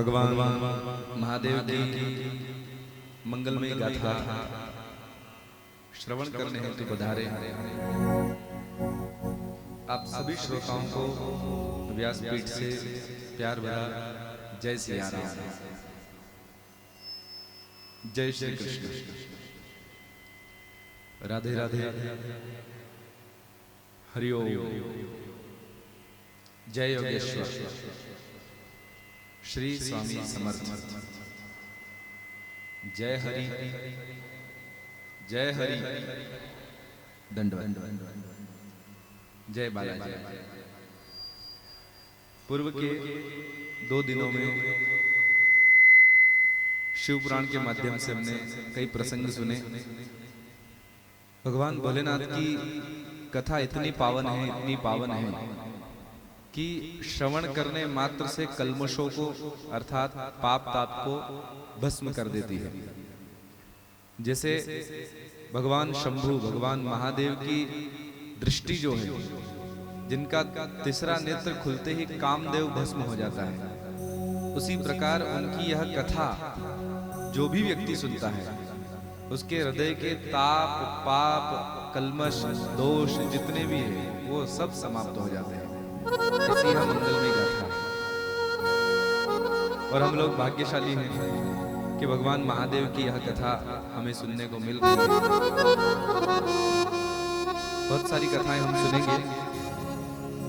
भगवान महादेव की मंगलमय गाथा श्रवण करने हेतु पधारे आप सभी श्रोताओं को व्यासपीठ से प्यार भरा जय सिया राम, जय श्री कृष्ण, राधे राधे, हरि ओम, जय योगेश्वर, श्री स्वामी समर्थ, जय हरि, जय हरि, दंडवत, जय बालाजी। पूर्व के 2 दिनों में शिव पुराण के माध्यम से हमने कई प्रसंग सुने। भगवान भोलेनाथ की कथा इतनी पावन है, इतनी पावन है कि श्रवण करने मात्र से कल्मशों को अर्थात पाप ताप को भस्म कर देती है। जैसे भगवान शंभु, भगवान महादेव की दृष्टि जो है, जिनका तीसरा नेत्र खुलते ही कामदेव भस्म हो जाता है, उसी प्रकार उनकी यह कथा जो भी व्यक्ति सुनता है उसके हृदय के ताप पाप कल्मश दोष जितने भी है वो सब समाप्त हो जाते हैं। इसी यह मंगलमय गाथा और हम लोग भाग्यशाली हैं कि भगवान महादेव की यह कथा हमें सुनने को मिल रही है। बहुत सारी कथाएं हम सुनेंगे,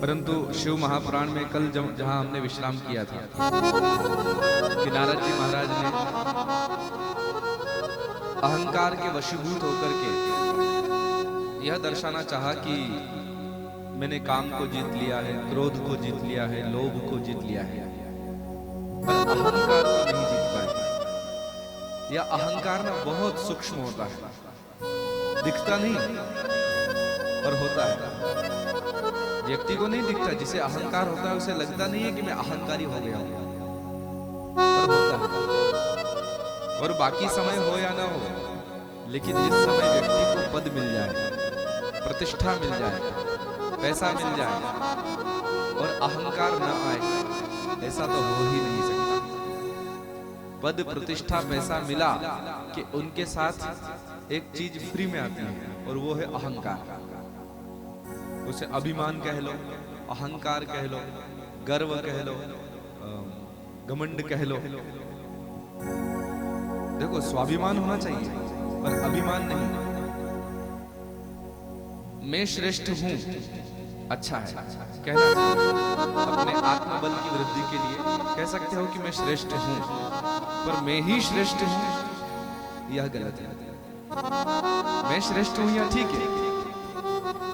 परंतु शिव महापुराण में कल जहां हमने विश्राम किया था कि नारद जी महाराज ने अहंकार के वशीभूत होकर के यह दर्शाना चाहा कि मैंने काम को जीत लिया है, क्रोध को जीत लिया है, लोभ को जीत लिया है, पर अहंकार को नहीं जीत पाए। यह अहंकार ना बहुत सूक्ष्म होता है, दिखता नहीं और होता है। व्यक्ति को नहीं दिखता, जिसे अहंकार होता है उसे लगता नहीं है कि मैं अहंकारी हो गया हूं, पर होता है। और बाकी समय हो या ना हो, लेकिन जिस समय व्यक्ति को पद मिल जाए, प्रतिष्ठा मिल जाए, पैसा मिल जाए और अहंकार न आए, ऐसा तो हो ही नहीं सकता। पद प्रतिष्ठा पैसा मिला कि उनके साथ एक चीज फ्री में आती है और वो है अहंकार। उसे अभिमान कह लो, अहंकार कह लो, गर्व कह लो, घमंड कह लो। देखो, स्वाभिमान होना चाहिए पर अभिमान नहीं। मैं श्रेष्ठ हूं, अच्छा है कहना चाहिए। अपने आत्मबल की वृद्धि के लिए कह सकते हो कि मैं श्रेष्ठ हूं, पर मैं ही श्रेष्ठ हूं यह गलत है। मैं श्रेष्ठ हूं यह ठीक है,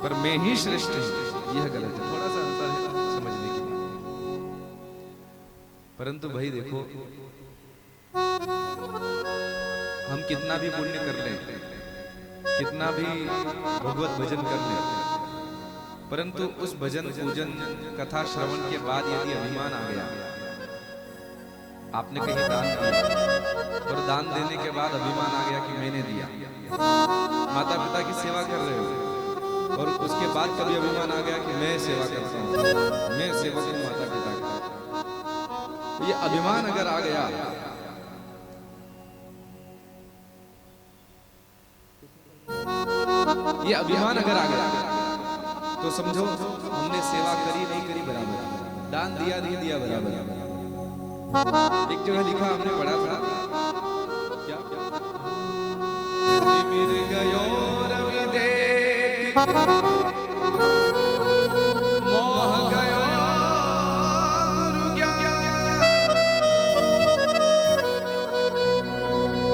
पर मैं ही श्रेष्ठ हूं यह गलत है। थोड़ा सा अंतर है समझने के लिए। परंतु भाई देखो, हम कितना भी पुण्य कर लें, कितना भी भगवत भजन कर लें, परंतु उस भजन पूजन कथा श्रवण के बाद यदि अभिमान आ गया, आपने कहीं दान दिया और दान देने के बाद अभिमान आ गया कि मैंने दिया, माता पिता की सेवा कर रहे हो और उसके बाद कभी अभिमान आ गया कि मैं सेवा करता हूं, मैं सेवक हूं माता पिता का, ये अभिमान अगर आ गया ये अभिमान अगर आ गया तो समझो हमने सेवा करी नहीं करी बराबर, दान दिया नहीं दिया बराबर। एक जगह लिखा हमने पढ़ा था, क्या मिल गयो रवि देख मोह गयो गुरु ज्ञान,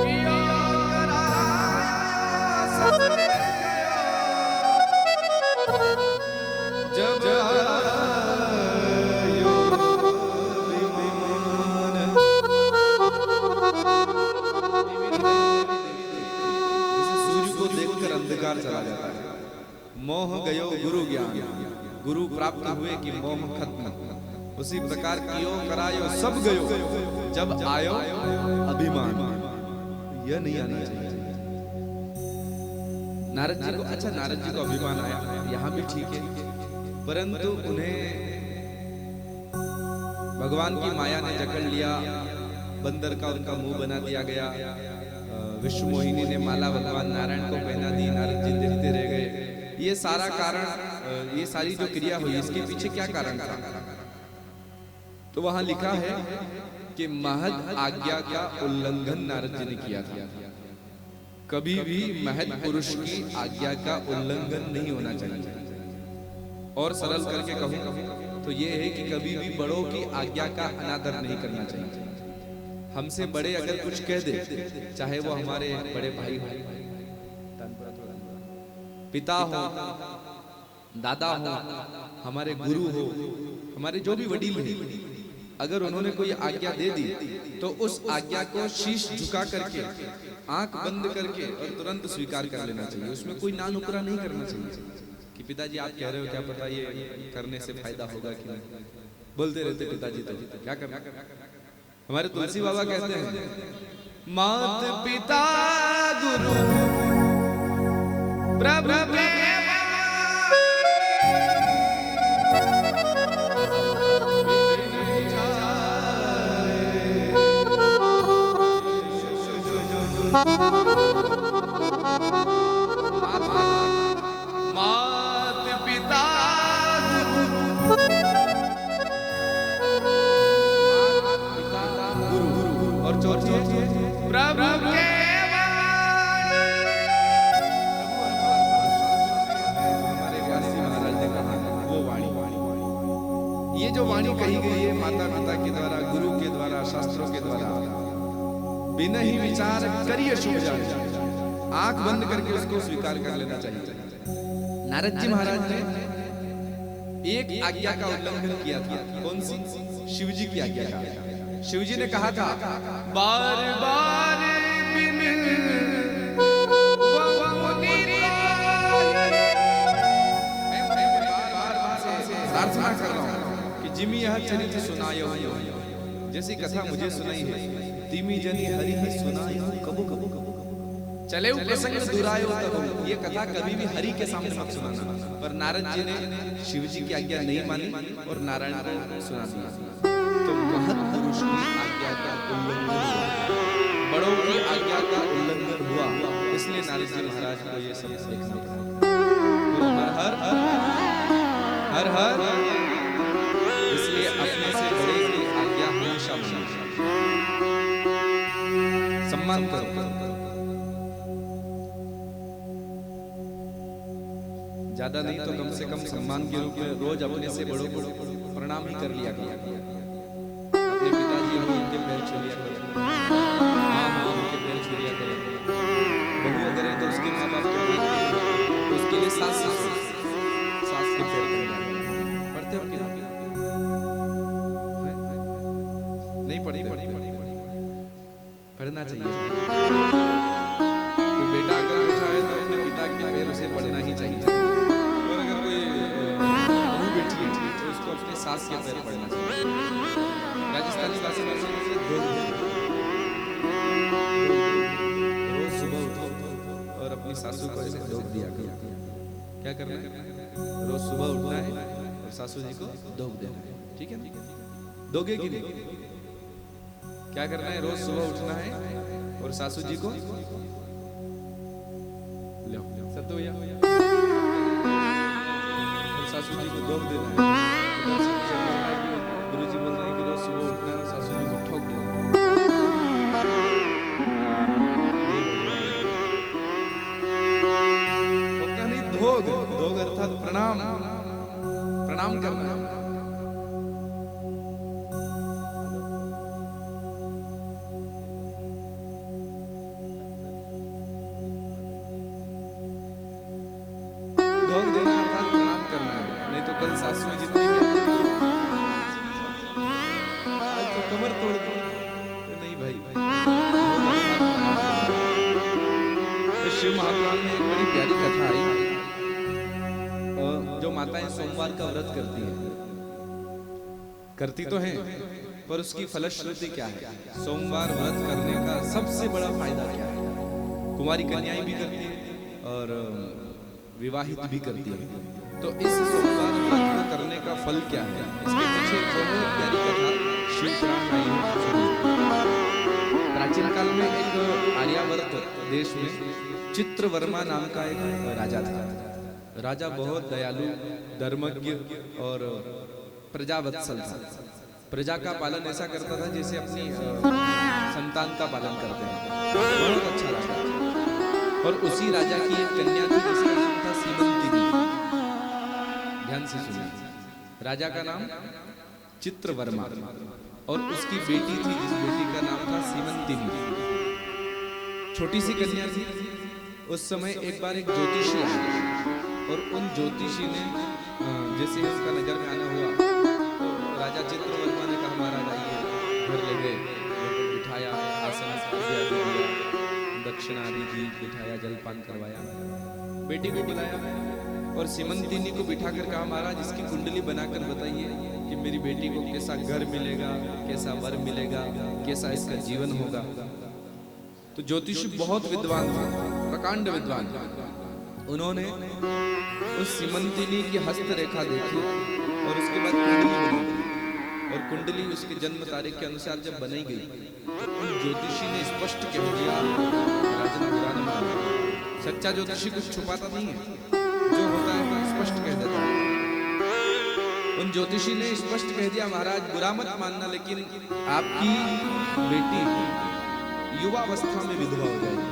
किया कराया ससुर जब सूर्य को देखकर अंधकार चला जाता है। मोह गयो गुरु ज्ञान, गुरु प्राप्त हुए कि मोह खत्म। उसी प्रकार कियो करायो सब गयो, जब आयो अभिमान। यह नहीं आना चाहिए। नारद जी को, अच्छा नारद जी को अभिमान आया, यहाँ भी ठीक है, परंतु उन्हें भगवान की माया ने जकड़ लिया, बंदर का उनका मुंह बना दिया गया। विष्णु मोहिनी ने माला भगवान नारायण को पहना दी, नारद जी देखते रह गए। ये सारा कारण, ये सारी जो क्रिया हुई, इसके पीछे क्या कारण था? तो वहां लिखा है कि महद आज्ञा का उल्लंघन नारद जी ने किया था। कभी भी महद पुरुष की आज्ञा का उल्लंघन नहीं होना चाहिए। और सरल करके कहूं तो ये है कि कभी भी बड़ों की आज्ञा का अनादर नहीं करना चाहिए। हमसे बड़े अगर कुछ कह दे, चाहे वो हमारे बड़े भाई हो, पिता हो, दादा हो, हमारे गुरु हो, हमारे जो भी वडील हैं, अगर उन्होंने कोई आज्ञा दे दी तो उस आज्ञा को शीश झुका करके, आंख बंद करके और तुरंत स्वीकार कर लेना चाहिए। उसमें कोई ना नुकरा नहीं करना चाहिए कि पिताजी आप कह रहे हो, क्या पता ये करने से फायदा होगा कि नहीं। बोलते रहते पिताजी तो क्या करना। हमारे तुलसी बाबा कहते हैं, मात पिता गुरु प्रभु मात पिता गुरु और चौथी प्रभु के हमारे काशी महाराज ने कहा वो वाणी। ये जो वाणी कही गई है माता पिता के द्वारा, गुरु के द्वारा, शास्त्रों के द्वारा, बिना ही विचार करिए शुभ जाए, आंख बंद करके उसको स्वीकार कर लेना चाहिए। नारद जी महाराज ने एक आज्ञा का उल्लंघन किया था। कौन सी? शिव जी की आज्ञा का। शिव जी ने कहा था, बार बार प्रार्थना कर रहा हूं कि जिमी यह चरित्र सुनायो, जैसी कथा मुझे सुनाई है, तिमी जनी हरि ही सुनायो कबो कबो कबो चले प्रसंग दुरायो तब। ये कथा कभी भी हरि के सामने मत सुनाना। पर नारद जी ने शिव जी की आज्ञा नहीं मानी और नारायण को सुना दिया। तो महत पुरुष की आज्ञा का उल्लंघन हुआ, बड़ों की आज्ञा का उल्लंघन हुआ, इसलिए नारद जी महाराज को ये सब देखना पड़ा। हर हर हर हर इसलिए अपने से बड़े की आज्ञा हमेशा सम्मान करो। ज्यादा नहीं तो कम से कम सम्मान के रूप में रोज अपने से बड़ों को प्रणाम ही कर लिया करो। अपने पिताजी हो उनके पैर छू लिया करो, माँ हो उनके पैर छू लिया करो। बहू अगर है तो उसके माँ बाप के उसके लिए सास के पैर पड़ते हो कि नहीं? पढ़ना चाहिए। कोई बेटा अगर बैठा है तो अपने पिता के पैर उसे पढ़ना ही चाहिए। और अगर कोई बहू बैठी है तो उसको अपने सास के पैर पढ़ना चाहिए। राजस्थानी भाषा में रोज सुबह उठो और अपनी सासू को ऐसे धोख दिया करो। क्या करना है? रोज सुबह उठना है और सासू जी को धोख देना है। ठीक है ना? दोगे कि नहीं? क्या करना है? रोज सुबह उठना है और सासू जी को सब तो और सासू जी को धोख देना है। गुरु जी बोल रहे हैं कि रोज सुबह उठना है और सासू जी को ठोक देना है। ठोकना नहीं, धोग अर्थात प्रणाम करना है। सासू जितनी आज तो कमर तोड़ दी नहीं भाई। शिव महापुराण में एक बड़ी प्यारी कथा आई। जो माताएं सोमवार का व्रत करती तो हैं, पर उसकी फलश्रुति क्या है? सोमवार व्रत करने का सबसे बड़ा फायदा क्या है? कुमारी कन्याएं भी करती है और विवाहित भी करती है। तो इस सोमवार व्रत करने का फल क्या है? इसके पीछे बहुत प्यारी कथा शिव पुराण आई है, सुनिए। प्राचीन काल में एक आर्यावर्त देश में चित्रवर्मा नाम का एक राजा था। राजा बहुत दयालु, धर्मज्ञ और प्रजावत्सल था। प्रजा का पालन ऐसा करता था जैसे अपनी संतान का पालन करते हैं। बहुत अच्छा राजा था। और उसी राजा की एक कन्या थी जिसका नाम था सीमंतिनी। ध्यान से सुनिए, राजा का नाम चित्रवर्मा और उसकी बेटी थी जिस बेटी का नाम था सीमंतिनी। छोटी सी कन्या थी। उस समय एक बार एक ज्योतिषी आया और उन ज्योतिषी ने जैसे उसका नजर में आना हुआ तो राजा चित्रवर्मा ने कहा महाराज आइए। घर ले गए, बिठाया, आसन आदि दिया, दक्षिणा आदि दी, बिठाया, जलपान करवाया, बेटी को बुलाया और सीमंतिनी को बिठाकर कहा महाराज इसकी कुंडली बनाकर बताइए कि मेरी बेटी को कैसा घर मिलेगा, कैसा वर मिलेगा, कैसा इसका जीवन होगा। तो ज्योतिषी बहुत विद्वान था, प्रकांड विद्वान। उन्होंने उस सीमंतिनी की हस्तरेखा देखी और उसके बाद कुंडली बनी और कुंडली उसके जन्म तारीख के अनुसार जब बनाई गई तो उन ज्योतिषी ने स्पष्ट कह दिया, राजन बुरा न मानो, सच्चा ज्योतिषी कुछ छुपाता नहीं है, जो होता है तो स्पष्ट कह देता है। उन ज्योतिषी ने स्पष्ट कह दिया महाराज बुरा मत मानना, लेकिन आपकी बेटी युवावस्था में विधवा हो जाएगी,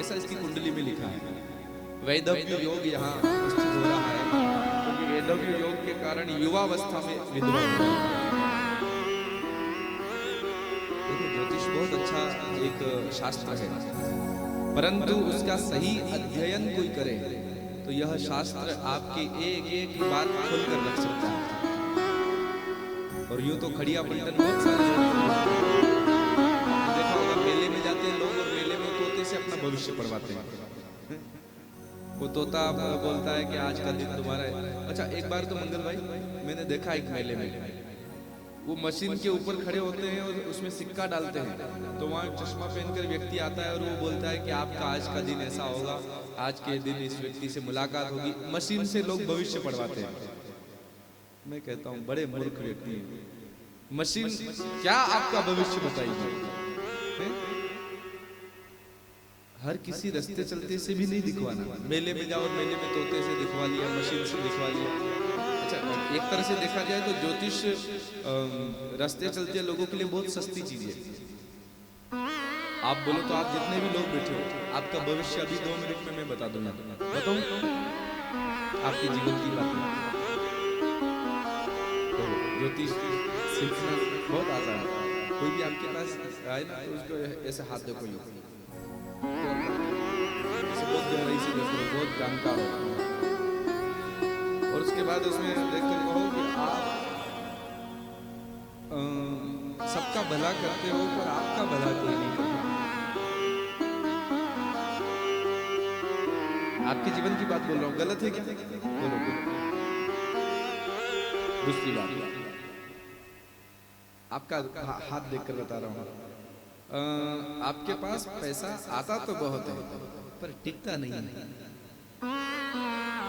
ऐसा इसकी कुंडली में लिखा है। वैधव्य योग यहाँ स्थित हो रहा है क्योंकि वैधव्य योग के कारण युवावस्था में विधवा हो जाएगी। देखो ज्योतिष बहुत अच्छा एक शास्त्र है, परंतु उसका सही अध्ययन कोई करे तो यह शास्त्र आपके एक एक बात खोलकर रख सकता है। और यूं तो खड़िया पलटन बहुत सारे देखा होगा, मेले में जाते हैं लोग और मेले में तोते से अपना भविष्य पढ़वाते हैं। वो तोता बोलता है कि आज का दिन तुम्हारा है। अच्छा एक बार तो मंगल भाई मैंने देखा एक मेले में वो मशीन के ऊपर खड़े होते हैं और उसमें सिक्का डालते हैं, तो वहाँ चश्मा पहनकर व्यक्ति आता है और वो बोलता है कि आपका आज का दिन ऐसा होगा, आज के दिन इस व्यक्ति से मुलाकात होगी। मशीन से लोग भविष्य पढ़वाते हैं। मैं कहता हूँ बड़े मूर्ख व्यक्ति हैं। मशीन क्या आपका भविष्य बताएगी? हर किसी रास्ते चलते से भी नहीं दिखवाना। मेले में जाओ, मेले में तोते से दिखवा लिया, मशीन से दिखवा लिया। अच्छा एक तरह से देखा जाए तो ज्योतिष रास्ते चलते लोगों के लिए बहुत सस्ती चीज है। आप बोलो तो आप जितने भी लोग बैठे हो आपका भविष्य अभी 2 मिनट में मैं बता दूंगा। बताऊं आपके जीवन की बात। तो ज्योतिष सीखना बहुत आसान है। कोई भी आपके पास आए ना तो उसको ऐसे हाथ देखो, बहुत गहराई से देखो, बहुत जानकार हो और उसके बाद उसमें देखकर कहो कि आप सबका भला करते हो पर आपका भला कोई नहीं करता। आपके जीवन की बात बोल रहा हूँ, गलत है क्या? बोलो। दूसरी बात आपका हाथ देखकर बता रहा हूँ, आपके पास पैसा आता तो बहुत है पर टिकता नहीं है।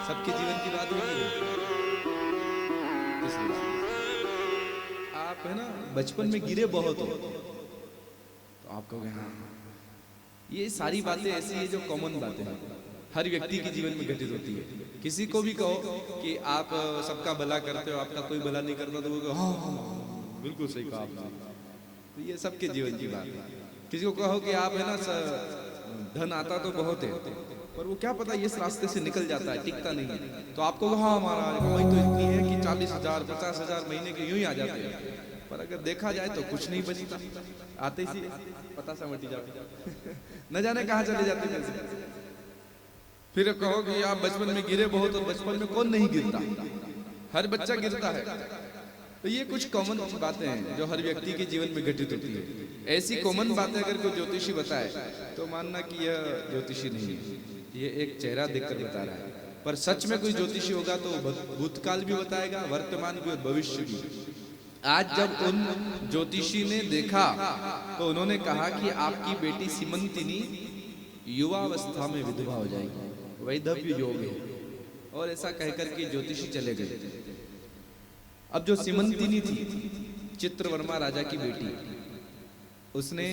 सबके जीवन की बात होगी। आप है ना बचपन में गिरे बहुत हो तो आप कहोगे हाँ, ये सारी बातें ऐसी है जो कॉमन बातें हैं, हर व्यक्ति के जीवन में घटित होती है। किसी को भी कहो कि आप सबका भला करते हो, आपका कोई भला नहीं करता, तो वो कहो हाँ बिल्कुल सही कहा आपने। तो ये सबके जीवन की बात है। किसी को कहो कि आप है ना धन आता तो बहुत है पर वो क्या पता इस रास्ते से निकल जाता है, टिकता नहीं है, तो आपको हाँ महाराज कमाई तो इतनी है कि 40,000 50,000 महीने के यूं ही आ जाते हैं, पर अगर देखा जाए तो कुछ नहीं बचता। आते ही पता समझ जाओ न जाने कहाँ चले जाते पैसे। फिर कहो कि आप बचपन में गिरे बहुत, और बचपन में कौन नहीं गिरता, हर बच्चा गिरता है। तो ये कुछ कॉमन बातें हैं जो हर व्यक्ति के जीवन में घटित होती है। ऐसी कॉमन बातें अगर कोई ज्योतिषी बताए तो मानना कि यह ज्योतिषी नहीं है, ये एक चेहरा देखकर बता रहा है। पर सच में कोई ज्योतिषी होगा तो भूतकाल भी बताएगा, वर्तमान भी और भविष्य भी। आज जब उन ज्योतिषी ने देखा तो उन्होंने कहा कि आपकी बेटी सीमंतिनी युवावस्था में विधवा हो जाएगी, वैधव्य योग है, और ऐसा कहकर के ज्योतिषी चले गए। अब जो सीमंतिनी थी चित्रवर्मा राजा की बेटी, उसने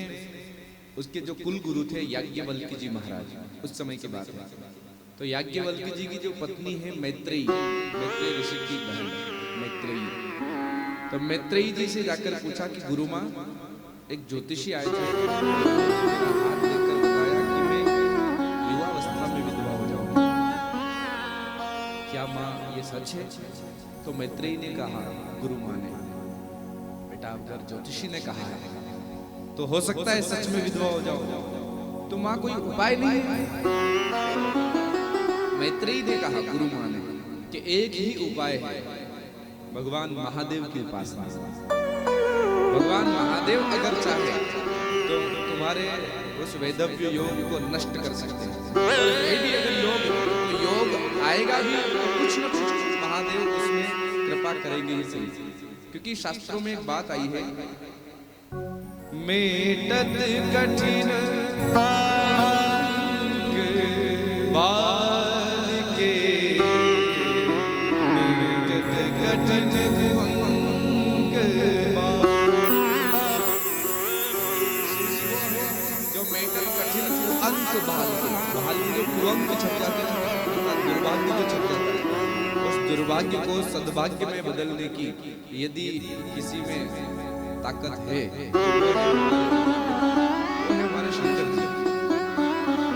उसके जो कुल गुरु थे याज्ञवल्क्य जी महाराज, उस समय की बात है। तो याज्ञवल्क्य जी की जो पत्नी है मैत्रेयी, मैत्रेय ऋषि की बहन मैत्रेयी, तो मैत्रेयी जी से जाकर पूछा कि गुरु माँ, एक ज्योतिषी आए थे, हाथ देखकर बताया कि मैं युवावस्था में विधवा हो जाऊंगी, क्या माँ ये सच है? तो मैत्रेयी ने कहा, गुरु माँ ने, बेटा अगर ज्योतिषी ने कहा है तो हो सकता है सच में विधवा हो जाओ, तो माँ कोई उपाय नहीं है? मैत्रेयी ने कहा गुरु माँ ने कि एक ही उपाय है, भगवान महादेव की उपासना। भगवान महादेव अगर चाहे तो तुम्हारे उस वैधव्य योग को नष्ट कर सकते हैं, और यदि अगर योग आएगा भी तो कुछ न कुछ महादेव उसमें कृपा करेंगे ही सही, क्योंकि शास्त्रों में एक बात आई है, मेटत कठिन बाल के मेटत कठिन जो मेटत कठिन अंक बाल के कुअंक छप जाते हैं, दुर्भाग्य जो छप जाता है, उस दुर्भाग्य को सद्भाग्य में बदलने की यदि किसी में ताकत है तो हमारे शंकर जी।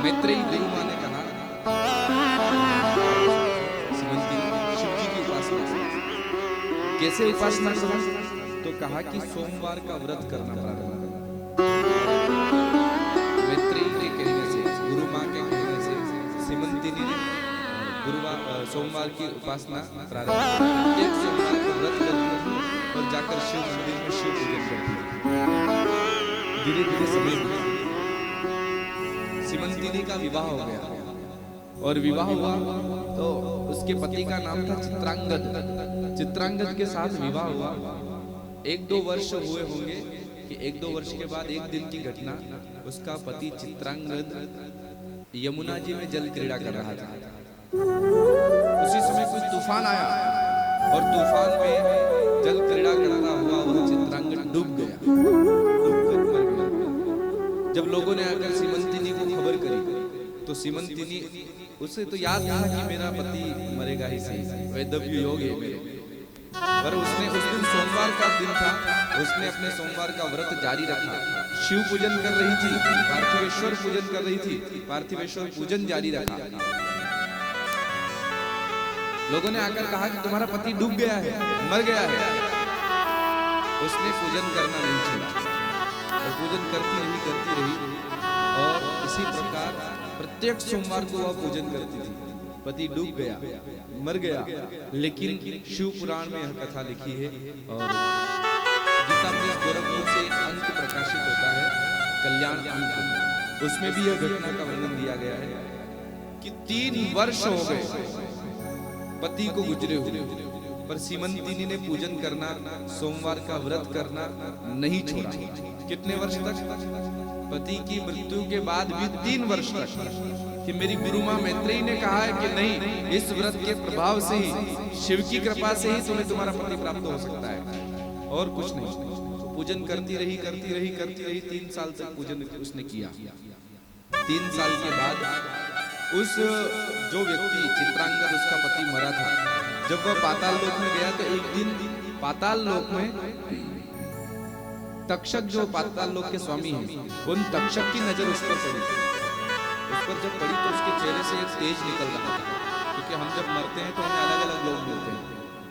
मैत्रेयी गुरु माँ ने कहा शिव जी की उपासना, कैसे उपासना करो? तो कहा कि सोमवार का व्रत करना प्रारंभ करो। मैत्रेयी के कहने से, गुरु माँ के कहने से सीमंतिनी ने सोमवार की उपासना प्रारंभ की। एक सोमवार को व्रत करती और जाकर शिव मंदिर में शिव पूजन करती है। धीरे धीरे समय सीमंतिनी का विवाह हो गया, और विवाह हुआ तो उसके पति का नाम था चित्रांगद। चित्रांगद के साथ विवाह हुआ, 1-2 वर्ष हुए होंगे कि 1-2 वर्ष के बाद एक दिन की घटना, उसका पति चित्रांगद यमुना जी में जल क्रीड़ा कर रहा था। उसी समय कुछ तूफान आया और तूफान में जल क्रीड़ा करता हुआ वह चित्रांगद डूब गया, डूबकर मर गया। जब लोगों ने आकर सीमंतिनी को खबर करी तो सीमंतिनी, उसे तो याद था कि मेरा पति मरेगा ही सही, वैधव्य योग है मेरे, पर उसने उस दिन सोमवार का दिन था, उसने अपने सोमवार का व्रत जारी रखा। शिव पूजन कर रही थी, पार्थिवेश्वर पूजन कर रही थी, पार्थिवेश्वर पूजन जारी रखा। लोगों ने आकर कहा कि तुम्हारा पति डूब गया है, मर गया है। उसने पूजन करना नहीं छोड़ा और पूजन करती रही और इसी प्रकार प्रत्येक सोमवार को वह पूजन करती थी। पति डूब गया, मर गया, लेकिन शिव पुराण में यह कथा लिखी है और गीतामृत गोरखपुर से एक अंक प्रकाशित होता है, कल्याण अंक, उसमें भी यह घटना का वर्णन दिया गया है कि 3 वर्ष हो गए पति को गुजरे हुए, पर सीमंतिनी ने पूजन करना, सोमवार का व्रत करना नहीं छोड़ा। कितने वर्ष तक? पति की मृत्यु के बाद भी 3 वर्ष तक, कि मेरी गुरु माँ मैत्रेयी ने कहा है कि नहीं, इस व्रत के प्रभाव से ही, शिव की कृपा से ही तुम्हें तुम्हारा पति प्राप्त हो सकता है, और कुछ नहीं। पूजन करती रही 3 साल तक पूजन उसने किया। 3 साल के बाद उस जो व्यक्ति चित्रांगद, उसका पति मरा था, जब वह पाताल लोक में गया तो एक दिन पाताल लोक में तक्षक, जो पाताल लोक के स्वामी हैं, उन तक्षक की नजर उस पर पड़ी। उस पर जब पड़ी तो उसके चेहरे से एक तेज निकल रहा था, क्योंकि हम जब मरते हैं तो हमें अलग अलग लोग मिलते हैं,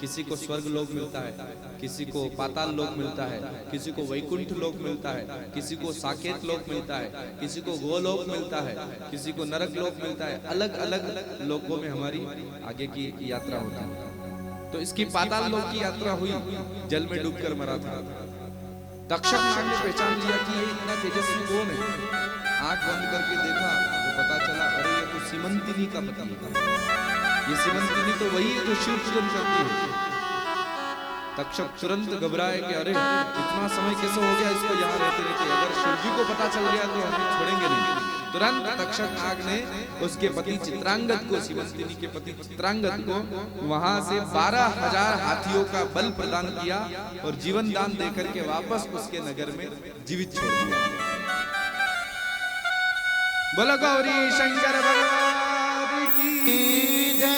किसी को स्वर्ग लोक मिलता है, किसी को पाताल लोक मिलता है, किसी को वैकुंठ लोक मिलता है, किसी को साकेत लोक मिलता है, किसी को गोलोक मिलता है, किसी को नरक लोक मिलता है। अलग अलग लोकों में हमारी आगे की यात्रा होती है। तो इसकी पाताल लोक की यात्रा हुई, जल में डूबकर मरा था। तक्षक ने पहचान लिया कि ये इतना तेजस्वी कौन है। आंख बंद करके देखा तो पता चला, अरे ये तो सीमंतिनी का पति है। ये सीमंतिनी तो वही है जो शिव पूजन करती है। तक्षक तुरंत घबराए कि अरे इतना समय कैसे हो गया इसको यहाँ रहते रहते, अगर शिव जी को पता चल गया तो हमें छोड़ेंगे नहीं। तुरंत तक्षक नाग ने उसके पति चित्रांगद को, शिवंतिनी के पति चित्रांगद को वहां से 12,000 हाथियों का बल प्रदान किया और जीवन दान देकर के वापस उसके नगर में जीवित छोड़ दिया। बोलो गौरी शंकर भगवान की जय।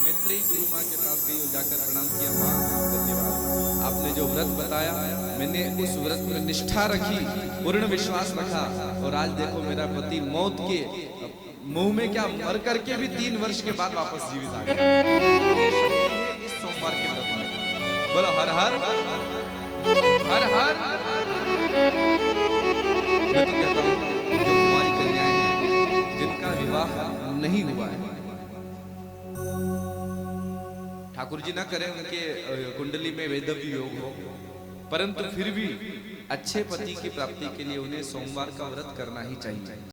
मैत्रेयी गुरु माँ के पास गई और जाकर प्रणाम किया, माँ धन्यवाद, आपने जो व्रत बताया मैंने उस व्रत में निष्ठा रखी, पूर्ण विश्वास रखा और आज देखो मेरा पति मौत के मुंह में क्या मर करके भी 3 वर्ष के बाद वापस जीवित आ गया इस सोमवार के व्रत में। बोलो हर हर हर हर। मैं तो कहता हूँ जो कुमारी कन्याएं हैं जिनका विवाह नहीं हुआ है, ठाकुर जी ना करें उनके कुंडली में वैधव्य योग हो, परंतु फिर भी अच्छे पति की प्राप्ति के लिए उन्हें सोमवार का व्रत करना ही चाहिए।